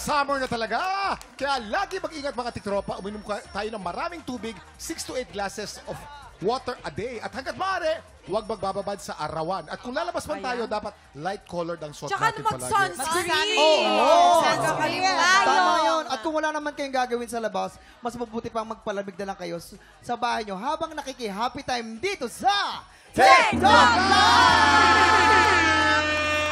Summer na talaga! Kaya lagi mag-ingat mga tiktropa. Uminom tayo ng maraming tubig, 6 to 8 glasses of water a day. At hanggat maaari, huwag magbababad sa arawan. At kung lalabas man tayo, dapat light-colored ang suot Tsaka natin palagi. mag-sunscreen. Tama yun. At kung wala naman kayong gagawin sa labas, mas mabuti pang magpalamig na lang kayo sa bahay nyo habang nakiki-happy time dito sa TikTok Live!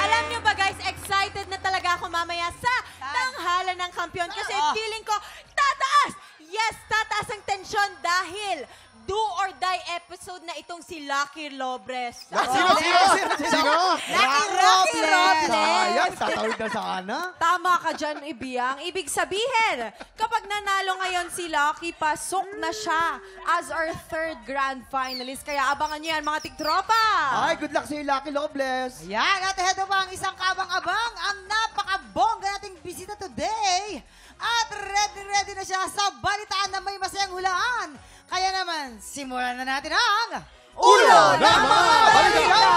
Alam nyo ba guys, excited na talaga ako mamaya sa tanghalan ng kampiyon kasi feeling ko tataas! Yes, tataas ang tensyon dahil do or die episode na itong si Lucky Lobres. Sino? Lucky Robles! Sayang, tatawid na sana. Tama ka dyan, Ibiyang. Ibig sabihin, kapag nanalo ngayon si Lucky, pasok na siya as our third grand finalist. Kaya abangan niyo yan, mga tiktropa! Ay, good luck sa iyo, Lucky Loveless. Yan, at heto pa ang isang kabang-abang, ang napakabongga nating bisita today. At ready na siya sa balitaan na may masayang hulaan. Kaya naman, simulan na natin ang Ulo na mga balita!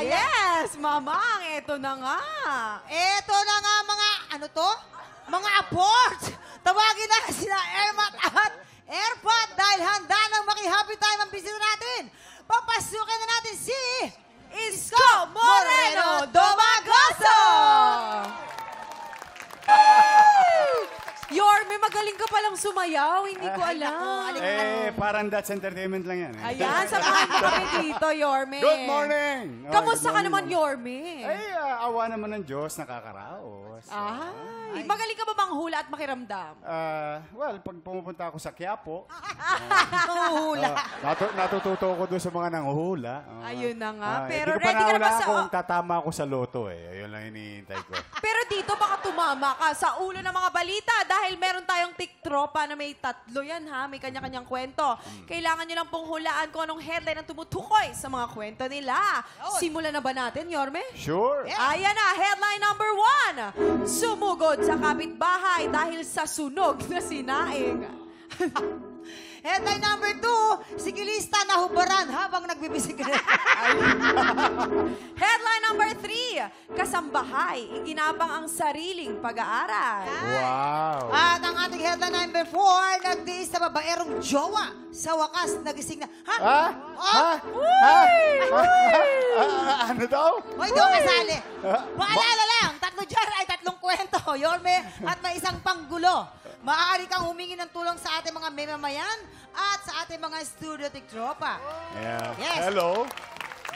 Yes, mamang, eto na nga. Eto na nga mga, ano to? Mga abort! Tawagin na sila Ermat at Airpot dahil handa nang maki-happy time ang bisita natin. Papasukin na natin si Isko Moreno Domagoso! Yorme, magaling ka palang sumayaw. Hindi ko alam. Parang That's Entertainment lang yan. Ayan, samahan mo kami dito, Yorme. Good morning! Kamusta good ka naman, morning. Yorme? Ay, awa naman ng Diyos, nakakaraos. Ay, magaling ka ba bang hula at makiramdam? Well, pag pumupunta ako sa Quiapo, Hula. natututo ko doon sa mga nanguhula. Ayun na nga. Pero Hindi ko pa ready ka na ba nahulaan sa... kung tatama ako sa loto eh. Ayun lang hinihintay ko. Pero dito baka tumama ka sa ulo ng mga balita dahil meron tayong tiktropa na may tatlo yan ha. May kanya-kanyang kwento. Kailangan nyo lang pong hulaan kung anong headline ang tumutukoy sa mga kwento nila. Simulan na ba natin, Yorme? Sure. Ayan na, headline number 1. Sumugod sa kapitbahay dahil sa sunog na sinaing. Headline number 2, sikilista na hubaran habang nagbibisikleta. Headline number 3, kasambahay, iginapang ang sariling pag-aaral. Wow. At ang ating headline number 4, nagtiis sa babaerong jowa. Sa wakas, nagising na. Ha? Ano daw? Hoy, di ako kasali. Paalala lang, tatlo dyan ay tatlong kwento, Yorme, at may isang panggulo. Maaari kang humingi ng tulong sa ating mga memamayan at sa ating mga studio tiktropa. Yeah. Yes. Hello?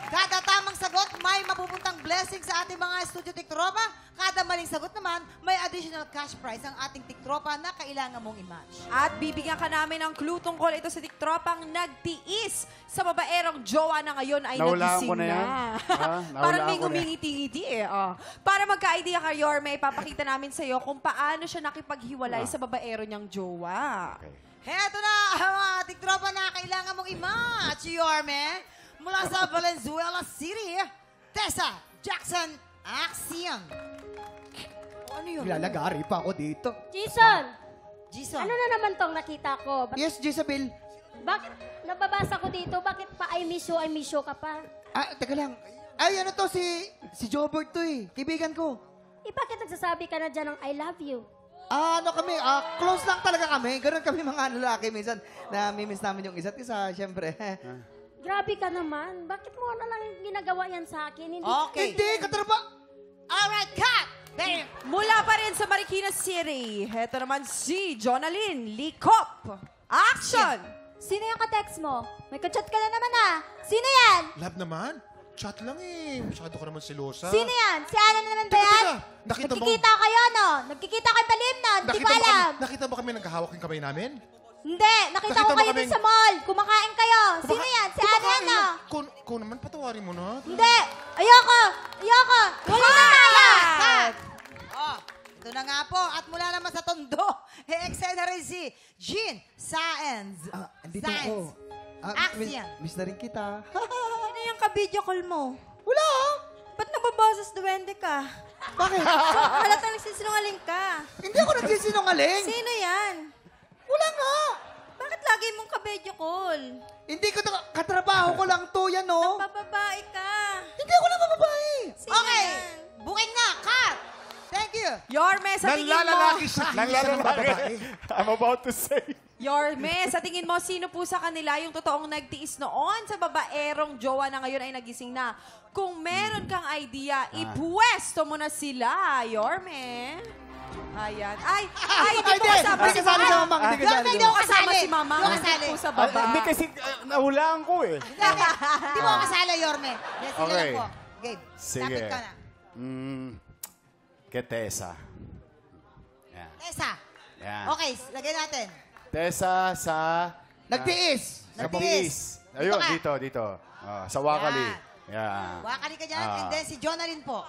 Kada tamang sagot, may mapupuntang blessing sa ating mga studio tiktropa. Kada maling sagot naman, may additional cash prize ang ating tiktropa na kailangan mong i-match. At bibigyan ka namin ng clue tungkol ito sa tiktropang nagtiis sa babaerong jowa na ngayon ay Nahulaan nagising ko na yan. Parang may Nahulaan ko na yan. ngumingiti-ngiti eh. Para magka-idea ka, Yorme, ipapakita namin sa iyo kung paano siya nakipaghiwalay sa babaero niyang jowa. Heto na ang mga tiktropa na kailangan mong i-match, Yorme. Mula sa Valenzuela City, Tessa Jackson Axian. Ano yun? Lalagari pa ako dito. Jason, Jason. ano na naman tong nakita ko? Yes, Jezabel. Bakit nababasa ko dito? Bakit pa I miss you ka pa? Teka lang. Ay, ano to, si Jobert to eh. Kaibigan ko. Bakit nagsasabi ka na dyan ng I love you? Ano kami, close lang talaga kami. Ganun kami mga lalaki minsan. Namimiss namin yung isa't isa, syempre. Grabe ka naman. Bakit mo na lang ginagawa yan sa akin? Hindi. Okay. Hindi, katraba. Alright, cut! Bam! Mula pa rin sa Marikina City, heto naman si Jonalyn Licop. Action! Sino yung ka-text mo? May ka-chat ka na naman Sino yan? Love naman. Chat lang eh. Masyado ka naman silosa. Sino yan? Si Alan na naman ba yan? Teka, nakita mo? Nagkikita kayo, no? Nagkikita kayo palim, no? Hindi ko alam. Nakita ba kami naghahawak yung kamay namin? Hindi, nakita ko Nakita mo kayo kaming- din sa mall. Kumakain kayo. Sino yan? Si Alan, no? Kung naman, patawarin mo na. Hindi. Ayoko. Wala na tayo. Ito na nga po. At mula naman sa Tondo, eksena rin si Jean Saenz. Andito ako. Axian. Miss na rin kita. Ano yung ka-video call mo? Wala. Ba't nababoses duwende ka? Bakit? Halatang nagsisinungaling ka. Hindi ako nagsisinungaling. Sino yan? Wala nga. Bakit lagi mong ka-video call? Hindi ko katrabaho ko lang to yan, no? Bababae ka. Hindi ako lang babae. Sino Yorme, sa tingin mo... Nanlalalaki siya, hindi siya ng babae. I'm about to say. Yorme, sa tingin mo, sino po sa kanila yung totoong nagtiis noon sa babaerong jowa na ngayon ay nagising na? Kung meron kang idea, ipwesto mo na sila, Yorme. Ayan. Ay, hindi po kasama si kasali sa Mama. mamang, hindi kasali. Yorme, hindi ako Kasama kasali. si Mama. Hindi ako Nandun kasali. po sa baba. Hindi kasi nahulaan ko eh. Hindi mo kasala, Yorme. Yes, sila Okay. lang po. Gabe, Sige. lapit ka na. Kay Tessa. Yan. Tessa. Yan. Okay, lagay natin. Tessa sa... Nagtiis. Nagtiis. Ayun, dito. Sa Wakali. Yan. Wakali ka dyan. And then si Jonalyn po.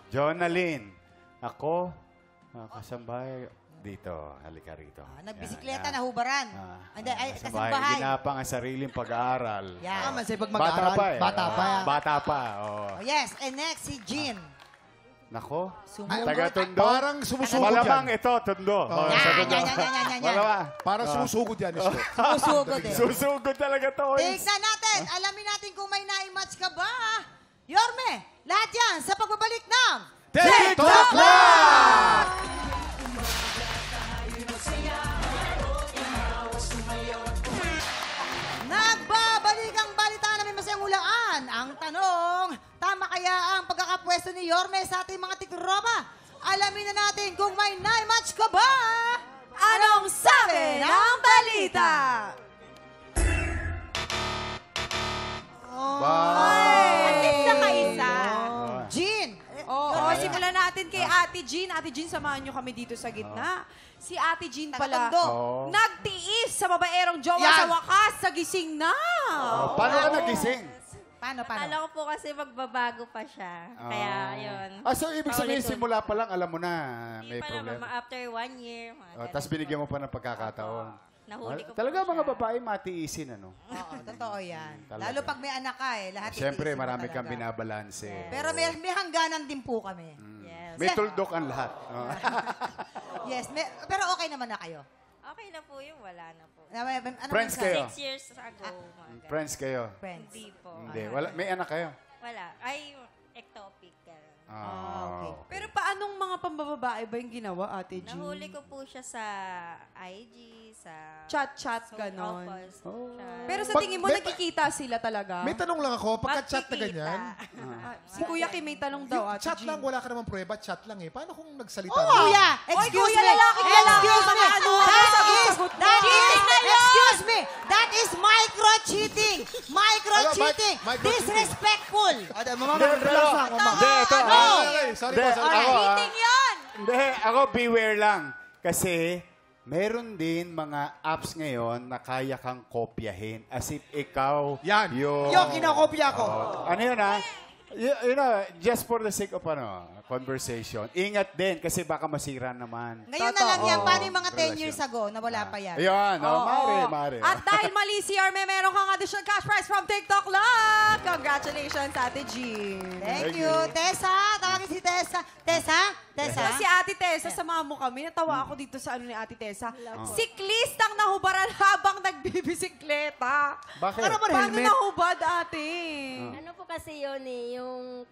Jonalyn. Ako, kasambahay. Dito, halika rito. Nagbisikleta, Yan. nahubaran. And then, ay, kasambahay. Ginapang ang sariling pag-aaral. Yan. Tama sa'yo pag Bata mag-aaral. pa eh. Bata pa. Bata pa, oo. Oh, yes, and next si Jean. Nako, Sumugod. taga-Tondo. Parang sumusugod Malamang yan. ito, Tondo. Oh. Sa Yan, Tondo. yan. Malamang. Parang sumusugod yan. Isko. Susugod eh. Susugod talaga to. Tignan natin. Alamin natin kung may na-match ka ba. Yorme, lahat yan sa pagbabalik ng TikTok Live! Nagbabalik ang balita na may masayang hulaan. Ang tanong, tama kaya ang pagkakapwesto ni Yorme sa ating mga tikropa? Alamin na natin kung may na-match ka ba. Anong sabi ng balita? At least nakaisa. Oh. Jean. Oo, simulan natin kay Ate Jean. Ate Jean, samahan nyo kami dito sa gitna. Si Ate Jean pala, Taga-Tondo. Oo. nagtiis sa babaerong jowa Yan! sa wakas, nagising na. Paano ka nagising? Paano? Akala ko po kasi magbabago pa siya. Kaya, yun. So, ibig sabihin, Paulit-ulit. simula pa lang, alam mo na Hindi may pa naman, problema. after 1 year. Tapos binigyan mo pa ng pagkakataon. Nahuli ko Talaga po mga siya. babae matiisin, ano? Oo, totoo yan. Talaga. Lalo pag may anak ka eh. Lahat Siyempre, itiisin mo marami kang talaga. binabalanse. Pero may hangganan din po kami. Yes. May tuldok ang lahat. Yes, pero okay naman na kayo. Okay na po yung wala na po. Ano Friends mensahe? kayo? 6 years ago. mga ganun. Friends kayo? Friends. Hindi po. Hindi. Wala, may anak kayo? Wala. Ay, ectopic. ganun. okay. Pero paanong mga pambababae ba yung ginawa, Ate Jean? Nahuli ko po siya sa IG, sa... Chat-chat, ganon. Pero sa Pag- tingin mo, may- nakikita sila talaga? May tanong lang ako, pagka-chat na ganyan, Si Kuya Kim may tanong daw, yung Ate chat Jean. lang, wala ka naman prueba, chat lang eh. Paano kung nagsalita Oh, na? kuya! Oy, Excuse kuya, me! lalaki, Excuse mga me! ano, That sagot-sagot mo. excuse me! That is micro-cheating! Micro-cheating! Ano, micro-cheating? Disrespectful! Ate, mama, relax lang. Mama. Hindi, ito. Sorry Hindi, po, sorry. ako, Cheating yun! Hindi, ako beware lang. Kasi, meron din mga apps ngayon na kaya kang kopyahin as if ikaw Yan. Yung kinakopya ko. Ano yun, ha? You know, just for the sake of conversation, ingat din kasi baka masira naman. Ngayon na lang yan. Oo. Paano yung mga 10 Relasyon. years ago na wala pa yan? Ayun, Oo. mare. At dahil mali si Arme, meron kang additional cash prize from TikTok Love! Congratulations, Ate Jean! Thank Thank you. you. Tessa, tawagin si Tessa. Tessa? Tessa? Si Ate Tessa, samahan mo kami. Natawa ako dito sa ano ni Ate Tessa. Siklistang nahubaran habang nagbibisikleta. Bakit? Ano ba Paano helmet? nahubad, Ate? Ano po kasi yun eh, yung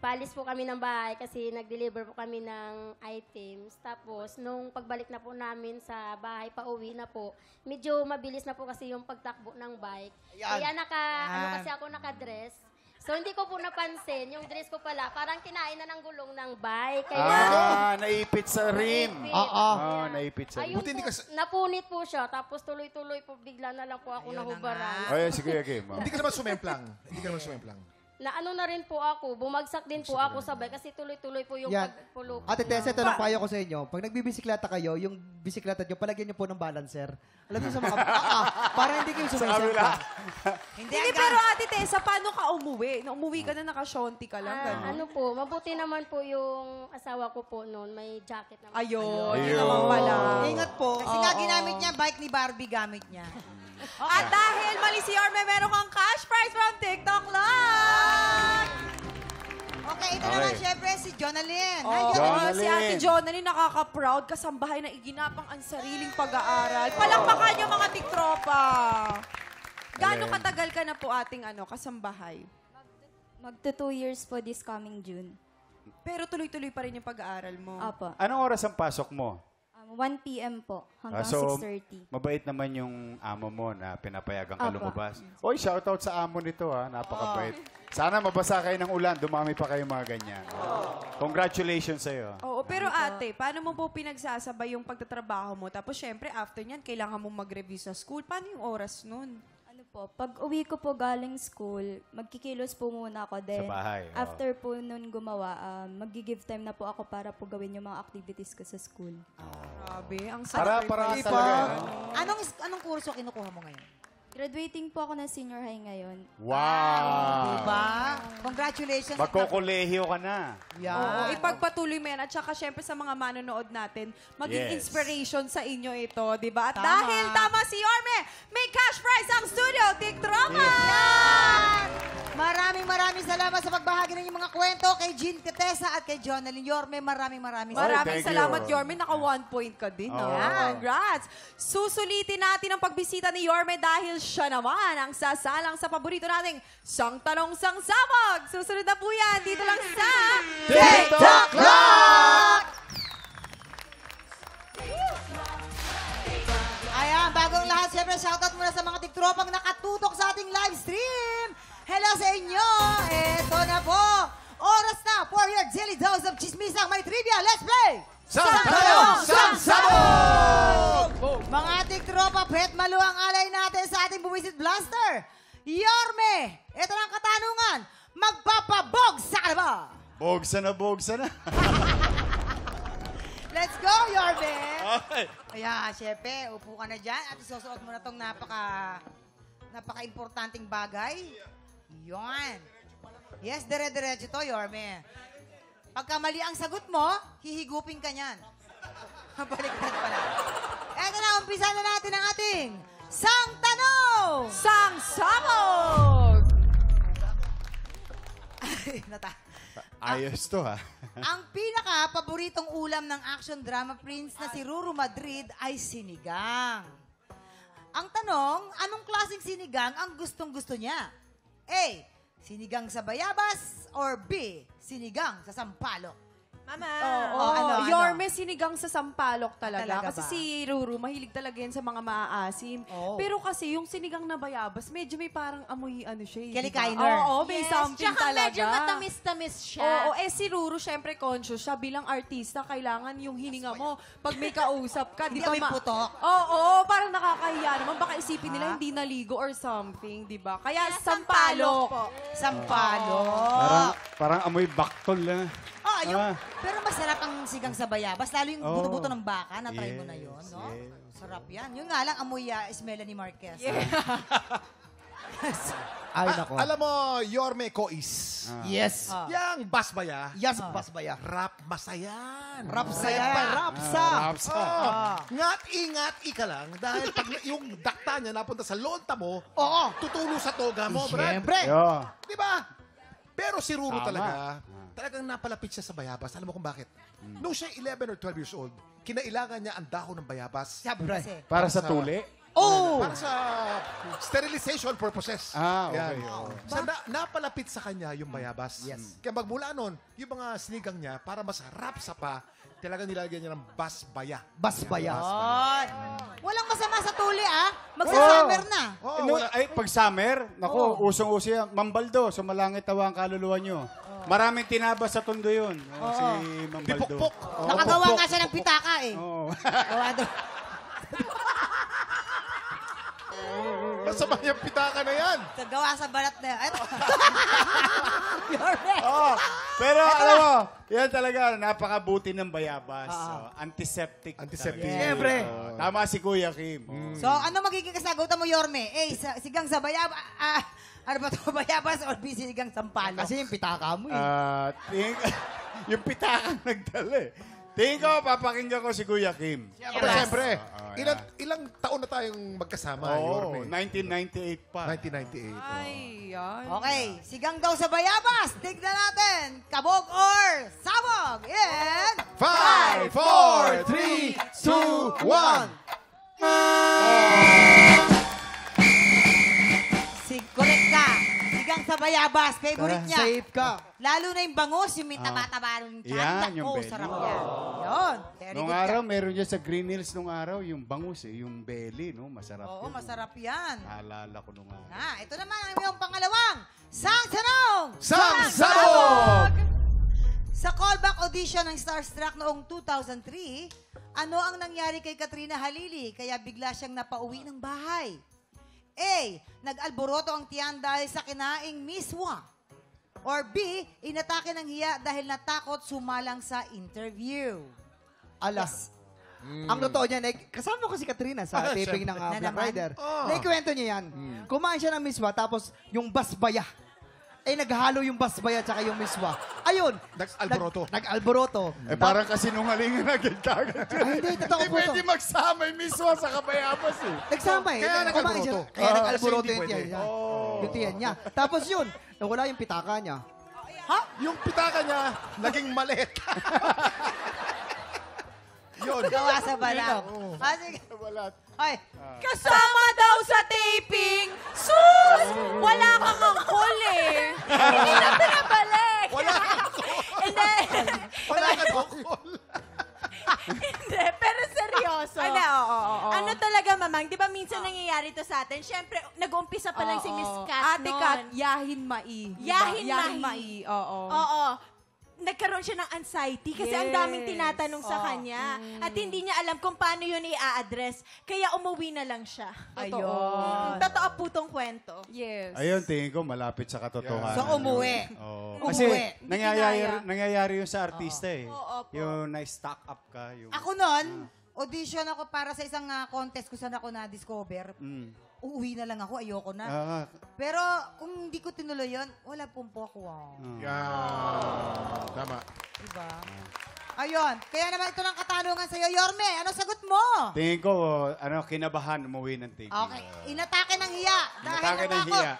palis po kami ng bahay kasi nag-deliver po kami ng items. Tapos, nung pagbalik na po namin sa bahay, pauwi na po, medyo mabilis na po kasi yung pagtakbo ng bike. Ayan. Kaya ano kasi ako nakadress. So, hindi ko po napansin, yung dress ko pala, parang kinain na ng gulong ng bike. Kaya, Naipit sa rim. Naipit. Oo. Naipit sa rim. ayun Buti hindi po, ka sa- napunit po siya. Tapos tuloy-tuloy po, bigla na lang po ako nahubaran. Ay, sige, okay. Hindi ka naman sumemplang. Hindi ka naman sumemplang. Na ano na rin po ako, bumagsak din po ako sa bike kasi tuloy-tuloy po yung Yan. pagpulo. Ate Tessa, ito lang payo ko sa inyo. Pag nagbibisikleta kayo, yung bisikleta nyo, palagyan nyo po ng balancer. Alam niyo sa mga... para hindi kayo sumisenta. Hindi, Hindi, pero Ate Tessa, paano ka umuwi? Na umuwi ka na naka-shonti ka lang, gano'n. Ano po, mabuti naman po yung asawa ko po noon, may jacket naman. Ayun, Ayun. yun naman pala. Ingat po. Kasi nga ginamit niya, bike ni Barbie gamit niya. At dahil mali si Arme, meron kang cash prize from TikTok Love! Okay, ito naman syempre si Jonalyn. Hi, Oh, Jonalyn. si Ate Jonalyn nakaka-proud kasambahay na iginapang ang sariling pag-aaral. Palakpakan niyo mga tiktropa. Gaano katagal ka na po ating kasambahay? Magto 2 years po this coming June. Pero tuloy-tuloy pa rin yung pag-aaral mo. Apo. Anong oras ang pasok mo? 1 p.m. po hanggang So, 6:30. mabait naman yung amo mo na pinapayagan ka Apo. lumabas. Oy, shoutout sa amo nito ha. Napakabait. Sana mabasa kayo ng ulan. Dumami pa kayo mga ganyan. Congratulations sa'yo. Oo, pero ate, paano mo po pinagsasabay yung pagtatrabaho mo? Tapos syempre, after nyan, kailangan mong mag-review sa school. Paano yung oras nun? Ano po, pag uwi ko po galing school, magkikilos po muna ako. Then, Sa bahay, oo. after po nun gumawa, mag-give time na po ako para po gawin yung mga activities ko sa school. Grabe, ang Para sacrifice. talaga. Anong kurso kinukuha mo ngayon? Graduating po ako ng senior high ngayon. Wow! Diba? Congratulations. Magkokolehiyo ka na. Yan. Oo, ipagpatuloy mo yan. At saka syempre sa mga manonood natin, maging Yes. inspiration sa inyo ito, di ba? At Tama. dahil tama si Yorme, may cash prize ang studio, TikTroma! Yan! Maraming salamat sa pagbahagi ng inyong mga kwento kay Jean Catesa at kay Jonalyn Yorme. Maraming Oh, Maraming thank you. salamat, Yorme. Naka 1 point ka din. Oo. Congrats! Susulitin natin ang pagbisita ni Yorme dahil siya naman ang sasalang sa paborito nating Sang Tanong Sang Sabog. Susunod na po yan dito lang sa TikTok Clock! Ayan, bagong lahat, siyempre shoutout muna sa mga tiktropang nakatutok sa ating live stream. Hello sa inyo! Eto na po! Oras na for your daily dose of chismisang may trivia. Let's play! Sang Tanong, Sang Sabog! Mga tiktropa, pet malu ang alay natin sa ating buwisit blaster. Yorme, ito na ang katanungan. Magpapabog sa ka na ba? Bogsa na. Let's go, Yorme! Okay. Kaya, syempre, upo ka na dyan at isusuot mo na itong napaka-importanting bagay. Yon. Yes, dire-diretso to, Yorme. Pagka mali ang sagot mo, hihigupin ka niyan. Baliktad pala. Eto na, umpisa na natin ang ating Sang Tanong! Sang Sabog! Ayos to ha. Ang pinaka-paboritong ulam ng action drama prince na si Ruru Madrid ay sinigang. Ang tanong, anong klaseng sinigang ang gustong-gusto niya? A. Sinigang sa bayabas or B. Sinigang sa sampalok? Mama. Oo, ano? Yorme, sinigang sa sampalok talaga. Talaga Kasi ba? si Ruru, mahilig talaga yan sa mga maaasim. Oo. Pero kasi yung sinigang na bayabas, medyo may parang amoy ano siya. eh, di ba? Kalikainer. Oo, may something Tsaka talaga. medyo matamis-tamis siya. Oo, si Ruru, syempre conscious siya. Bilang artista, kailangan yung hininga mo. Pag may kausap ka, di Hindi ba? may putok. Oo, parang nakakahiya naman. Baka isipin nila hindi naligo or something, di ba? Kaya sampalok po. Sampalok. Parang amoy baktol na. Pero masarap ang sigang sa bayabas. Lalo yung Oo. buto-buto ng baka. Na-try mo na Yes, yun, no? yes. Sarap yan. Yun nga lang, amoy is Melanie Marquez. Ay, nako. Alam mo, Yorme Cois. Yes. Yang basbaya, Yes, basbaya. rap masayan. Rapsaya. Rapsa. Rapsa. Ingat ika lang dahil pag yung dakta niya napunta sa lonta mo, Oo. tutulo sa toga mo, Brad. Siyempre. Yo. Di ba? Pero si Ruru Tama. talaga, talagang napalapit siya sa bayabas. Alam mo kung bakit? Nung siya 11 or 12 years old, kinailangan niya ang dahon ng bayabas. Siyempre. Kasi, Para sa tuli? Para sa sterilization purposes. Okay. Yan. So, napalapit sa kanya yung bayabas. Yes. Kaya magmula nun, yung mga sinigang niya, para masarap sa pa, talagang nilagyan niya ng basbaya. Basbaya. yun. Walang masama sa tuli, ah. Magsa-summer na. Oo, No, wala. ay, pag summer, naku, usong-uso yan. Mambaldo, sumalangit tawa ang kaluluwa nyo. Maraming tinaba sa tondo yun. Si Mambaldo. Pipukpok. Nakagawa nga siya ng pitaka, eh. Oo. Gawa doon. Masama yung pitaka na yan. Gawa sa balat na yun. Eto. Yorme. Oo. Pero alam mo, yan talaga, napakabuti ng bayabas. Antiseptic. Antiseptic. talaga. Siyempre. Tama si Kuya Kim. So, ano magiging kasagutan mo, Yorme? A, sigang sa bayabas. Ano ba ito? Bayabas or B, sigang sampalo? Kasi yung pitaka mo eh. Yung pitakang nagdala eh. Tingin ko, papakinggan ko si Kuya Kim. Siyempre. Yes. Ilang taon na tayong magkasama, Oo, Yorme? 1998 pa. 1998. Ay, yan. Okay, sigang daw sa bayabas. Tignan natin, kabog or sabog. And 5, 4, 3, 2, 1. correct ka. Sigang sa bayabas. Favorite niya. Safe ka. Lalo na yung bangus, yung may taba-taba yung tiyan. Yan, yung Naku, belly. sarap yan. Yun. Very Nung good araw, yan. meron dyan sa Green Hills nung araw, yung bangus yung belly, no? Masarap Oo, yun. masarap yan. Naalala ko nung araw. Ito naman ang iyong pangalawang Sang Tanong! Sabog! Sa callback audition ng Starstruck noong 2003, ano ang nangyari kay Katrina Halili kaya bigla siyang napauwi ng bahay? A. Nag-alboroto ang tiyan dahil sa kinaing miswa. Or B. Inatake ng hiya dahil natakot sumalang sa interview. Alas. Ang totoo niyan, kasama ko si Katrina sa taping ng Na Black naman? Rider. Oh. Naikwento niya yan. Kumain siya ng miswa, tapos yung basbaya. Naghalo yung basbaya at saka yung miswa. Ayun. Nag-alboroto. Nag-alboroto. Parang kasinungalingan agad kagad. Ay, hindi, totoo po to. Pwede magsama yung miswa sa kabayabas eh. Nagsama eh. Kaya Kumain nag-alboroto. siya. Kaya nag-alboroto kasi yung hindi tiyan pwede. niya. Yung tiyan niya. Tapos yun, nawala yung pitaka niya. Yung pitaka niya, naging malit. Yun. Gawa sa balat. Sige. Wala. Ay, Kasama daw sa taping. Sus! Wala kang angkol eh. Hindi na pinabalik. Wala kang Hindi. Wala kang bukol. Hindi, pero seryoso. Ano, oo. Ano talaga, mamang? Di ba minsan nangyayari to sa atin? Siyempre, nag-uumpisa pa lang si Miss Kat Ate noon. Kat, yahin mai. Yahin Yahin mai. mai. Oo. Oo. Nagkaroon siya ng anxiety kasi ang daming tinatanong sa kanya. At hindi niya alam kung paano yun i-address. Kaya umuwi na lang siya. ayun. Totoo po tong kwento. Yes. Ayun, tingin ko malapit sa katotohanan. So, umuwi. Oo. Umuwi. Kasi Hindi nangyayari yun sa artista eh. Oo po. Yung na-stock up ka. Yung, Ako noon, audition ako para sa isang contest kung saan ako na-discover. Uuwi na lang ako, ayoko na. Pero kung hindi ko tinuloy yun, wala pong po ako. Yan. Tama. Diba? Ayun. Kaya naman ito ng katanungan sa'yo, Yorme. Ano sagot mo? Tingin ko, kinabahan umuwi ng taping. Okay. Inatake ng hiya. Dahil Inatake ng natakot. hiya.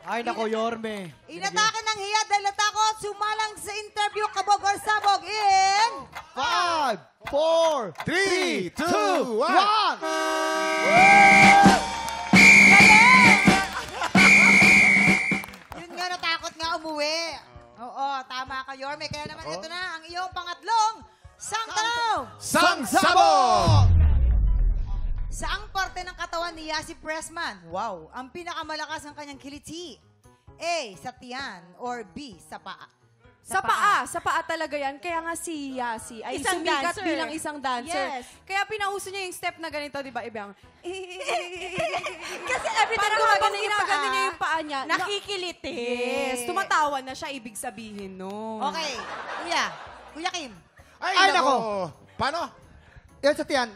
Ay, nako, Yorme. Inatake ng hiya dahil natakot. Sumalang sa interview, kabog or sabog in... 5, 4, 3, 2, 1. 1. Yun nga, natakot nga umuwi. Oo, tama ka, Yorme. Kaya naman ito na ang iyong pangatlong sang tanong. Sang sabog! Saang parte ng katawan ni Yasi Pressman, wow, ang pinakamalakas ng kanyang kiliti? A, sa tiyan, or B, sa paa? Sa paa talaga yan. Kaya nga si Yasi ay Isang sumikat dancer. bilang isang dancer. Yes. Kaya pinauso niya yung step na ganito, di ba? Ibang, Kasi every time parang gumagano habang yung ginagano paa, niya yung paa niya, nakikiliti. yes, tumatawa na siya, ibig sabihin, no? Okay, Kuya Kim. Ay, nako. Paano? Yan sa tiyan.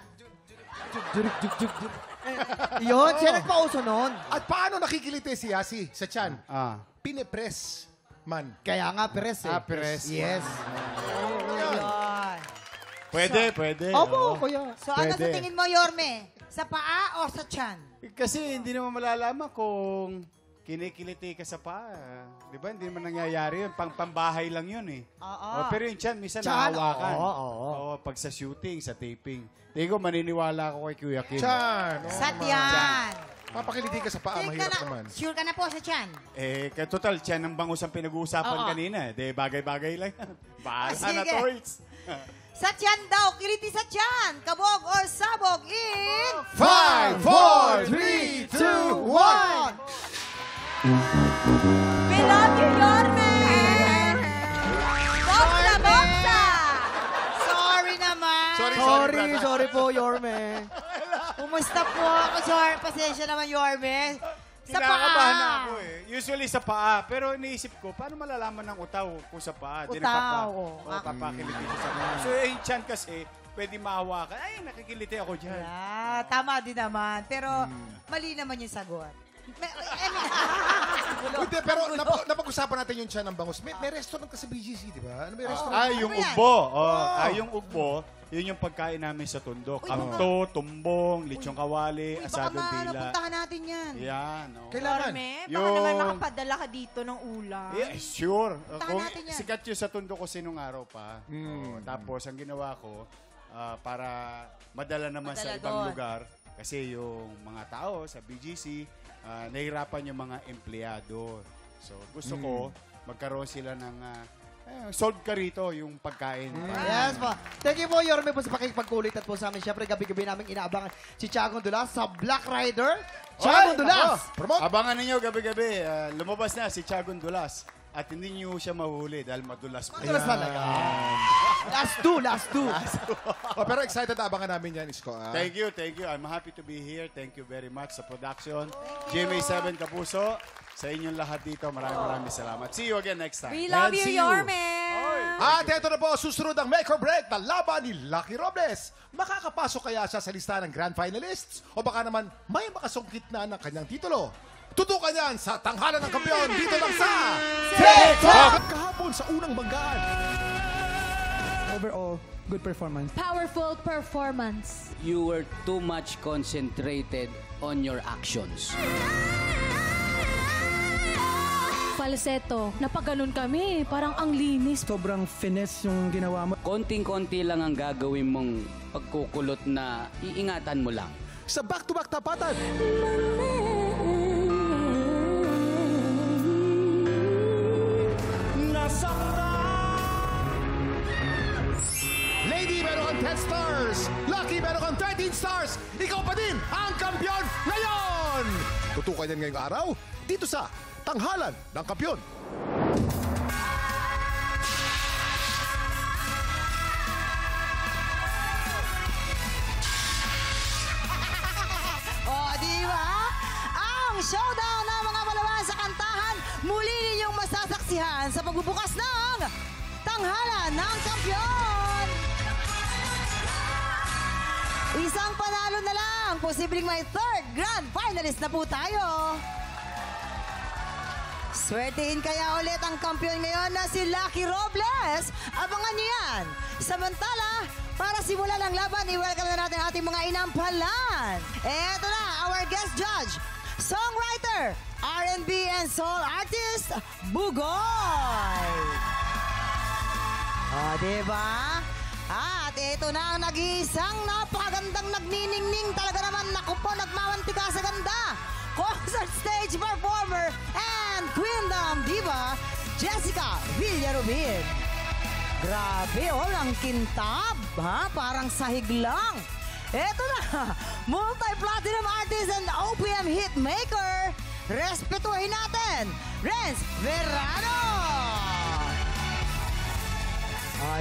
Yun, siya nagpauso nun. At paano nakikiliti si Yasi sa tiyan? Pinepress man. Kaya nga, Perez eh. Perez. Yes. Yun. Pwede. Opo, oo. kuya. So ano sa Pwede. tingin mo, Yorme? Sa paa o sa tiyan? Kasi hindi naman malalaman kung kinikiliti ka sa paa. Di ba? Hindi naman nangyayari yun. Pambahay lang yun eh. Oo. Pero yung tiyan, minsan Tiyan, nahawakan. oo. Pag sa shooting, sa taping. Tingin ko, maniniwala ako kay Kuya Kim. Tiyan. Oo Sa naman. tiyan. Papakiliti ka sa paa, Sure ka mahirap na- naman. Sure ka na po sa tiyan? Kaya total, tiyan ang bangus ang pinag-uusapan Oo. kanina. Bagay-bagay lang. Bahala na, Sige. Toys. Sa tiyan daw, kiliti sa tiyan. Kabog or sabog in... 5, 4, 3, 2, 1. We love you, Yorme! Boksa, boksa! Sorry naman. Sorry po, Yorme. Kumusta po ako, Yorme? Pasensya naman, Yorme. Sa Kinakabahan na paa. ako eh. Usually sa paa. Pero iniisip ko, paano malalaman ng utaw kung sa paa? Di Utaw, papakiliti ko sa paa. So yung tiyan kasi, pwede mahawakan. Ay, nakikiliti ako dyan. Tama din naman. Pero mali naman yung sagot. Hindi, pero napag-usapan natin yung tiyan ng bangus. May restaurant ka sa BGC, di ba? Ano may restaurant? Yung Ano yan? ugbo. Yung ugbo, yun yung pagkain namin sa Tondo. Kamto, tumbong, lechong kawali, Baka asadong dila. puntahan natin yan. Yan. Kailangan. Yorme, baka Yung- naman makapadala ka dito ng ulam. Yeah, sure. Kung natin yan. sikat yun sa Tondo ko sinong araw pa. Tapos ang ginawa ko, para madala naman sa Madala ibang doon. lugar, kasi yung mga tao sa BGC, nahirapan yung mga empleyado. So, gusto ko magkaroon sila ng solve ka rito yung pagkain. Yes po. Thank you po, Yorme, po sa pakikipagkulit at po sa amin. Siyempre, gabi-gabi namin inaabangan si Tiago Dulas sa Black Rider. Tiago Dulas! Promote! Abangan ninyo gabi-gabi. Lumabas na si Tiago Dulas. At hindi niyo siya mahuli dahil madulas pa. Dulas talaga. Last two. Pero excited na abangan namin yan, Isko. Thank you. I'm happy to be here. Thank you very much sa production. GMA7 Kapuso, sa inyong lahat dito, maraming salamat. See you again next time. We love And you, see you. Yorme! At ito na po, susunod ang make or break na laban ni Lucky Robles. Makakapasok kaya siya sa listahan ng grand finalists? O baka naman may makasungkit na ng kanyang titulo? Tutukan yan sa Tanghalan ng Kampiyon dito lang sa TikTok! Kahapon sa unang banggaan. Overall, good performance. Powerful performance. You were too much concentrated on your actions. Falsetto. Napaganon kami. Parang ang linis. Sobrang finesse yung ginawa mo. Konting-konti lang ang gagawin mong pagkukulot na iingatan mo lang. Sa back-to-back tapatan. Lady, meron kang 10 stars. Lucky, meron kang 13 stars. Ikaw pa din ang kampiyon ngayon! Tutukan yan ngayong araw dito sa Tanghalan ng Kampiyon. Di ba? Ang showdown ng mga malawan sa kantahan, muli ninyong masasaksihan sa pagbubukas ng Tanghalan ng Kampiyon. Isang panalo na lang. Posibleng may third grand finalist na po tayo. Swertihin kaya ulit ang kampiyon ngayon na si Lucky Robles. Abangan niyo yan. Samantala, para simulan ang laban, i-welcome na natin ating mga inampalan. Eto na, our guest judge, songwriter, R&B and soul artist, Bugoy. O, diba? At ito na ang nag-iisang napakagandang nagniningning. Talaga naman, naku po, nagmamantika sa ganda. Concert stage performer and Queendom Diva, Jessica Villarubin. Grabe, ang kintab, ha? Parang sahig lang. Eto na, multi-platinum artist and OPM hitmaker. Respetuhin natin, Renz Verano.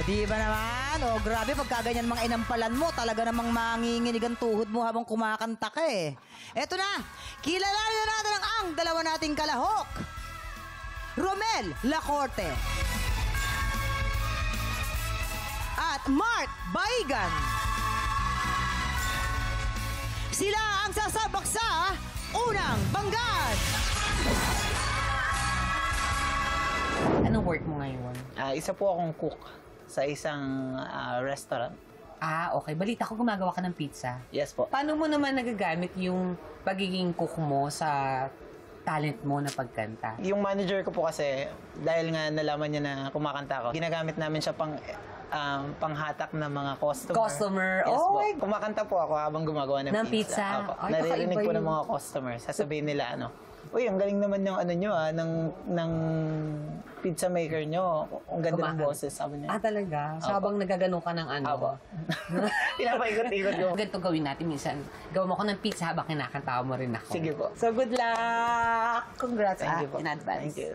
Di ba naman? Grabe, pagkaganyan mga inampalan mo, talaga namang manginginig ang tuhod mo habang kumakanta ka eh. Eto na, kilalanin na natin ang dalawa nating kalahok. Romel Lacorte. At Mark Baigan. Sila ang sasabak sa unang banggan. Anong work mo ngayon? Isa po akong cook sa isang restaurant. Okay. Balita ko gumagawa ka ng pizza. Yes po. Paano mo naman nagagamit yung pagiging cook mo sa talent mo na pagkanta? Yung manager ko po kasi, dahil nga nalaman niya na kumakanta ako, ginagamit namin siya panghatak ng mga customer. Customer? Yes Oh po. my... Kumakanta po ako habang gumagawa ng pizza? Opo. Ay, Naririnig kakaiba po ng yun. mga customer. Sasabihin nila, uy, ang galing naman yung nyo, ng pizza maker nyo. Ang ganda ng boses, sabi niya. Talaga? So, habang nagagano ka ng ano? Opo. Pinapaikot-ikot ko. Ganito gawin natin minsan. Gawa mo ko ng pizza habang kinakanta mo rin ako. Sige po. So, good luck! Congrats Thank you po. in advance. Thank you.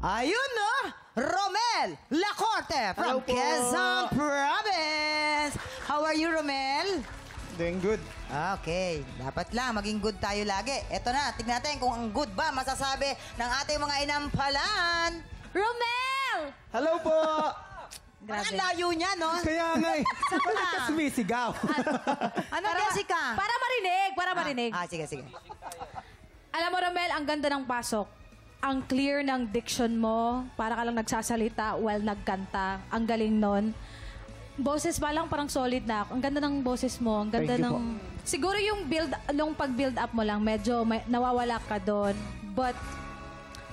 Ayun no, Romel Lacorte from Quezon Province. How are you, Romel? Doing good. Okay, dapat lang maging good tayo lagi. Eto na, tignan natin kung ang good ba masasabi ng ating mga inampalan. Romel! Hello po! Parang ang layo niya, no? Kaya nga eh. Saan Bakit ka? ka sumisigaw? Ano, Jessica? Para marinig. Sige. Alam mo, Romel, ang ganda ng pasok. Ang clear ng diction mo. Para ka lang nagsasalita while nagkanta. Ang galing nun. Boses pa lang parang solid na ako. Ang ganda ng boses mo. Ang ganda Thank you ng... Siguro yung nung pag-build up mo lang, medyo nawawala ka doon. But,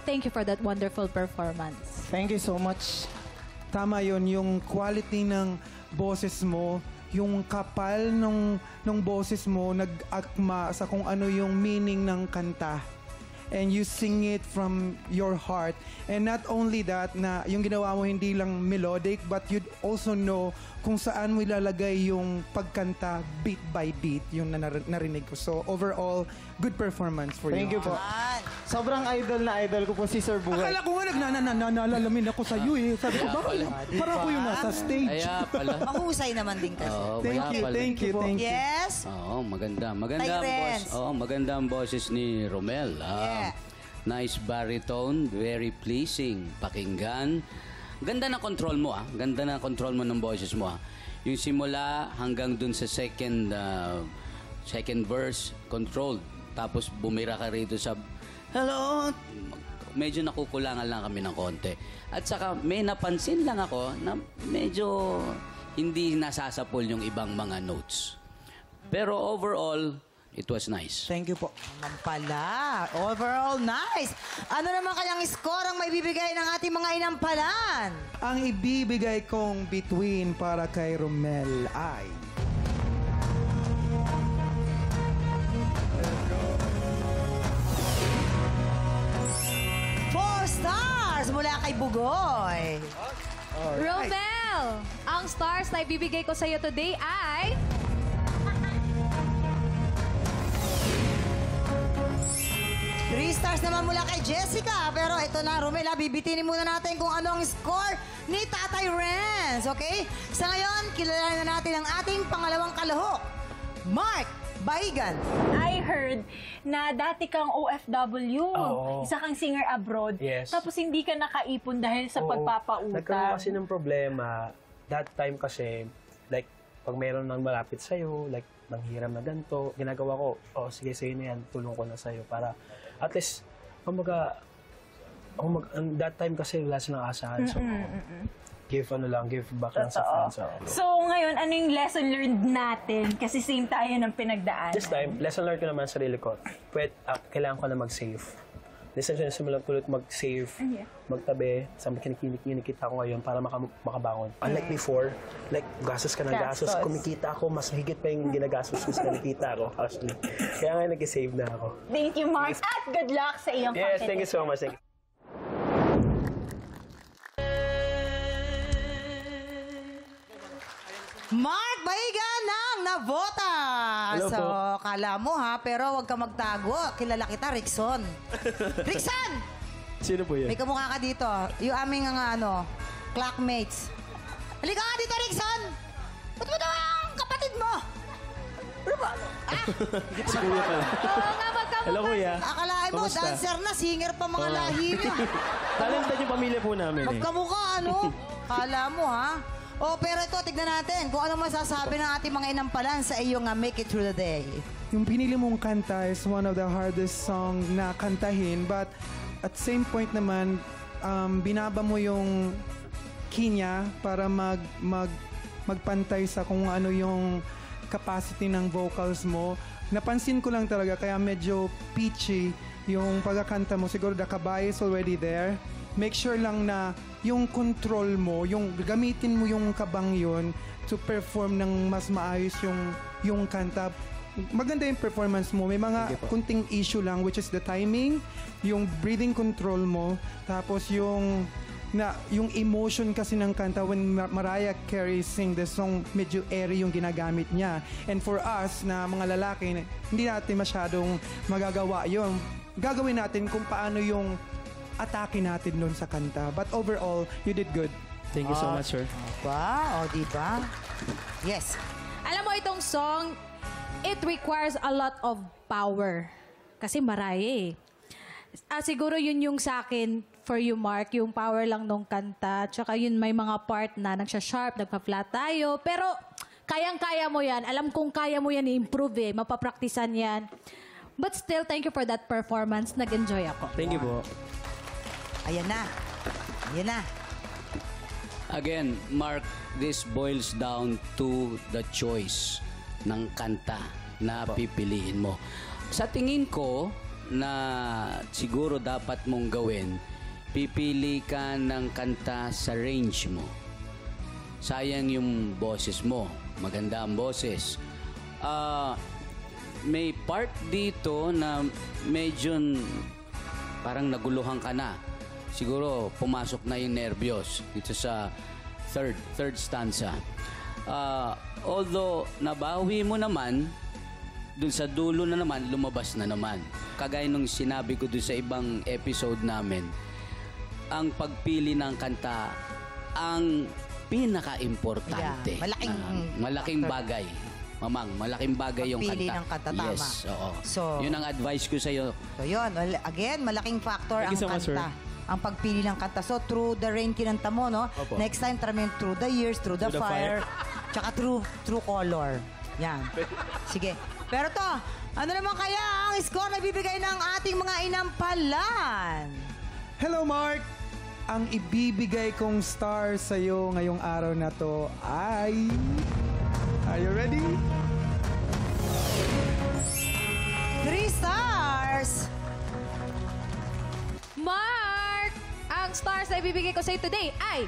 thank you for that wonderful performance. Thank you so much. Tama yun, yung quality ng boses mo yung kapal nung boses mo nag-akma sa kung ano yung meaning ng kanta. And you sing it from your heart. And not only that, na yung ginawa mo hindi lang melodic, but you'd also know kung saan mo ilalagay yung pagkanta beat by beat, yung narinig ko. So overall, good performance for Thank you po. Sobrang idol na idol ko po si Sir Buhay. Akala ko nga nalalamin ako sa iyo eh. Sabi ko, bakit? Para ko yung nasa stage. Kaya pala. Mahusay naman din kasi. Oo, Thank you. Yes? Oo, maganda. Maganda ang Renz. boss. Oo, maganda ang boses ni Romel. Yeah. Nice baritone, very pleasing pakinggan. Ganda na control mo Ganda na control mo ng boses mo Yung simula hanggang dun sa second verse, controlled. Tapos bumira ka rito sa hello. Medyo nakukulangan lang kami ng konti. At saka may napansin lang ako na medyo hindi nasasapol yung ibang mga notes. Pero overall, it was nice. Thank you po. Naman pala. Overall, nice. Ano naman kayang score ang may bibigay ng ating mga inampalan? Ang ibibigay kong between para kay Romel ay... 4 stars mula kay Bugoy. Romel, ang stars na ibibigay ko sa'yo today ay... 3 stars naman mula kay Jessica. Pero ito na, Romel, bibitinin muna natin kung ano ang score ni Tatay Renz. Okay? Sa ngayon, kilalanin na natin ang ating pangalawang kalahok. Mark Baigan. I heard na dati kang OFW, Oo. isa kang singer abroad, Yes. tapos hindi ka nakaipon dahil sa Oo. pagpapautang. Nagkaroon kasi ng problema, that time kasi, like, pag mayroon nang malapit sa'yo, like, nanghiram na ganito, ginagawa ko, sige, sa'yo na yan, tulong ko na sa'yo para, at least, that time kasi wala silang asahan, so, give back lang sa fans. So ngayon, ano yung lesson learned natin? Kasi same tayo ng pinagdaan. This time, lesson learned ko naman sa sarili ko, kailangan ko na mag-save. This time, simulan ko ulit mag-save, magtabi, sa kinikita ko ngayon para makabangon. Unlike before, like, gastos ka ng gastos, kumikita ako, mas higit pa yung ginagastos ko sa kinikita ko, actually. Kaya nga nag-save na ako. Thank you, Mark. At good luck sa iyong Yes, thank you so much. Thank you. Mark Baigan ng Navota. Hello So, po. kala mo pero wag ka magtago. Kilala kita, Rickson. Rickson! Sino po May kamukha ka dito. Yung aming clackmates. Halika ka dito, Rickson! Ba't mo ang kapatid mo? Ano ba? Si Kuya pala. Hello, Kuya. Akalain mo, Kamusta? dancer na, singer pa mga lahi niya. Talented yung pamilya po namin Magkamukha, Kala mo, pero ito, tignan natin kung ano masasabi ng ating mga inampalan sa iyong Make It Through the Day. Yung pinili mong kanta is one of the hardest song na kantahin, but at same point naman, binaba mo yung key niya para magpantay sa kung ano yung capacity ng vocals mo. Napansin ko lang talaga, kaya medyo pitchy yung pagkakanta mo. Siguro the kabay is already there. Make sure lang na yung control mo, yung gamitin mo yung kabang yun to perform ng mas maayos yung kanta. Maganda yung performance mo. May mga kunting issue lang, which is the timing, yung breathing control mo, tapos yung emotion kasi ng kanta when Mariah Carey sing the song, medyo airy yung ginagamit niya. And for us na mga lalaki, hindi natin masyadong magagawa yun. Gagawin natin kung paano yung atake natin nun sa kanta. But overall, you did good. Thank you so much, sir. Wow, diba? Yes. Alam mo, itong song, it requires a lot of power. Kasi Mariah siguro yun yung sa akin, for you, Mark, yung power lang nung kanta. Tsaka yun may mga part na nagsha-sharp, nagpa-flat tayo. Pero kayang-kaya mo yan. Alam kong kaya mo yan i-improve mapapraktisan yan. But still, thank you for that performance. Nag-enjoy ako. Thank you po. Ayan na. Again, Mark, this boils down to the choice ng kanta na pipiliin mo. Sa tingin ko na siguro dapat mong gawin, pipili ka ng kanta sa range mo. Sayang yung boses mo. maganda ang boses. May part dito na medyo parang naguluhan ka na. Siguro pumasok na yung nervyos dito sa third stanza. Although nabawi mo naman, dun sa dulo na naman, lumabas na naman. Kagaya nung sinabi ko dun sa ibang episode namin, ang pagpili ng kanta ang pinaka-importante. Yeah, malaking bagay. Mamang, malaking bagay yung kanta. Pagpili ng kanta, tama. Yes, oo. So, yun ang advice ko sa'yo. So yun, again, malaking factor ang kanta. Ang pagpili ng kanta. So, Through the Rain kinanta mo, no? Opo. Next time, tara mo yung Through the Years, Through the Fire, tsaka True Color. Yan. Sige. Pero to, ano naman kaya ang score na bibigay ng ating mga inampalan? Hello, Mark! Ang ibibigay kong star sa'yo ngayong araw na to ay... Are you ready? 3 stars! Mark! Ang stars na ibibigay ko sa'yo today ay...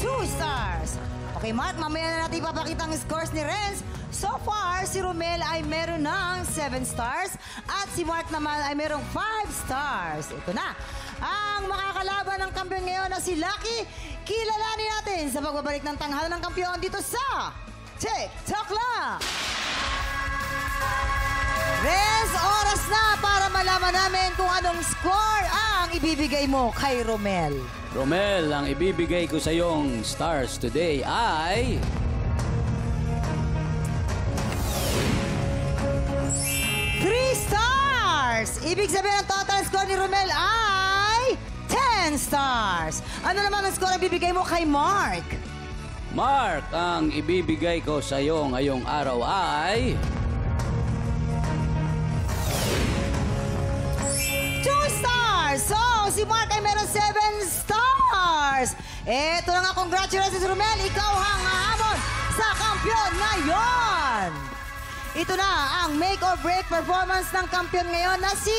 2 stars. Okay, Mark, mamaya na natin ipapakita ang scores ni Renz. So far, si Romel ay meron ng 7 stars at si Mark naman ay merong 5 stars. Ito na. Ang makakalaban ng kampiyon ngayon na si Lucky, kilalanin natin sa pagbabalik ng tanghalan ng kampiyon dito sa TikTok lang. Renz, oras na para malaman namin kung anong score ang ibibigay mo kay Romel. Romel, ang ibibigay ko sa iyong stars today ay... 3 stars! Ibig sabihin ang total score ni Romel ay 10 stars. Ano naman ang score na bibigay mo kay Mark? Mark, ang ibibigay ko sa iyo ngayong araw ay... 2 stars! So, si Mark ay meron 7 stars! Eto na nga, congratulations Romel! Ikaw ang hahamon sa kampiyon ngayon! Ito na ang make or break performance ng kampiyon ngayon na si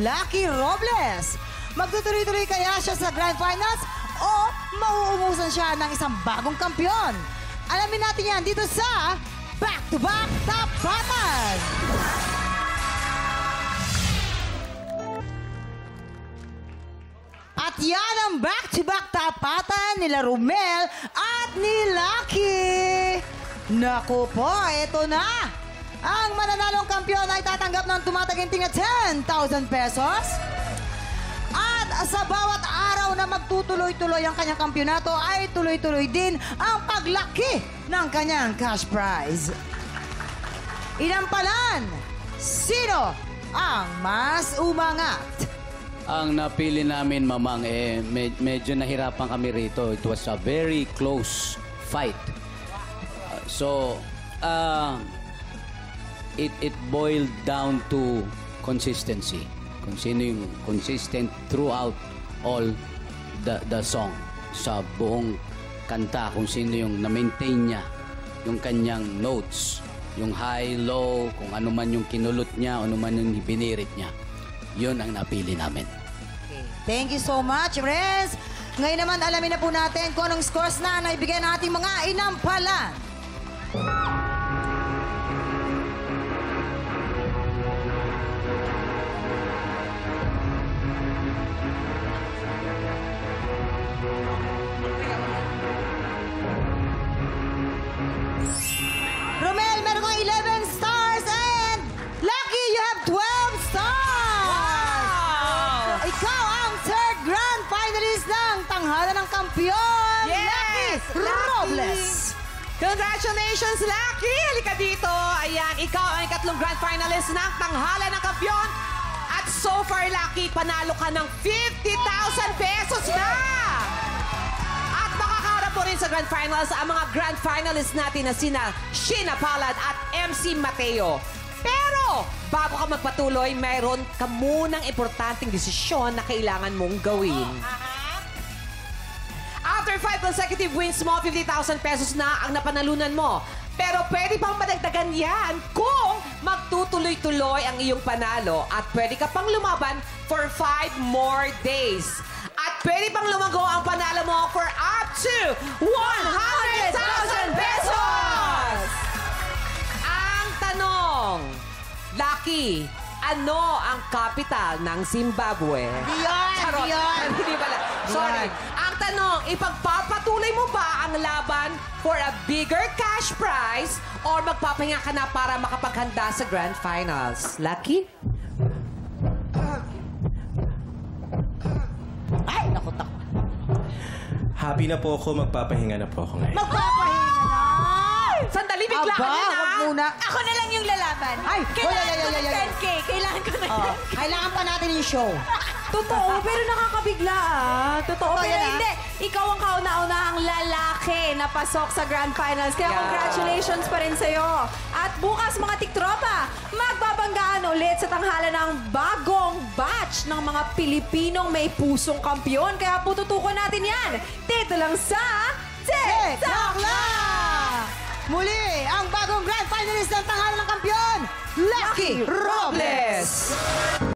Lucky Robles. Magtutuloy-tuloy kaya siya sa Grand Finals o mauumusan siya ng isang bagong kampiyon? Alamin natin yan dito sa Back-to-Back Tapatan! At yan ang back-to-back tapatan nila Romel at ni Lucky. Naku po, ito na. Ang mananalong kampiyon ay tatanggap ng tumataginting na 10,000 pesos. At sa bawat araw na magtutuloy-tuloy ang kanyang kampyonato ay tuloy-tuloy din ang paglaki ng kanyang cash prize. Inampalan, sino ang mas umangat? Ang napili namin, Mamang, medyo nahirapan kami rito. It was a very close fight. It boiled down to consistency. Kung sino yung consistent throughout all the song. Sa buong kanta, kung sino yung na-maintain niya yung kanyang notes. Yung high, low, kung ano man yung kinulot niya, ano man yung binirit niya. Yun ang napili namin. Okay. Thank you so much, Renz. Ngayon naman, alamin na po natin kung anong scores na naibigay ng ating mga inampalan. Romel, meron kang 11 stars and Lucky, you have 12 stars! Ikaw ang third grand finalist ng Tanghalan ng Kampiyon, Lucky Robles! Congratulations, Lucky! Halika dito. Ayan, ikaw ang ikatlong grand finalist ng Tanghalan ng Kampiyon. At so far, Lucky, panalo ka ng 50,000 pesos na! At makakaharap po rin sa grand finals ang mga grand finalists natin na sina Sheena Palad at MC Mateo. Pero, bago ka magpatuloy, mayroon ka munang importanteng desisyon na kailangan mong gawin. After 5 consecutive wins mo, 50,000 pesos na ang napanalunan mo. Pero pwede pang madagdagan yan kung magtutuloy-tuloy ang iyong panalo at pwede ka pang lumaban for 5 more days. At Pwede pang lumago ang panalo mo for up to 100,000 pesos! Ang tanong, Lucky, ano ang capital ng Zimbabwe? Diyan! Charot. Diyan! Hindi pala. Sorry. Ang tanong, ipagpapatuloy mo ba ang laban for a bigger cash prize or magpapahinga ka na para makapaghanda sa Grand Finals? Lucky? Ay, naku, Happy na po ako, magpapahinga na po ako ngayon. magpapahinga na! Sandali, bigla ka Aba, na. wag muna. Ako na lang yung lalaban. Ay, Kailangan ko ay, ng ay, ay. 10K. Kailangan ko ng Oh, kailangan pa natin yung show. Totoo, pero nakakabigla Totoo, pero yan, hindi. Ikaw ang kauna-unahang lalaki na pasok sa Grand Finals. Kaya congratulations pa rin sa'yo. At bukas mga tiktropa, magbabanggaan ulit sa tanghalan ng bagong batch ng mga Pilipinong may pusong kampiyon. Kaya pututukan natin yan. Dito lang sa TikTok lang! Muli, ang bagong Grand Finalist ng tanghalan ng kampiyon, Lucky Robles!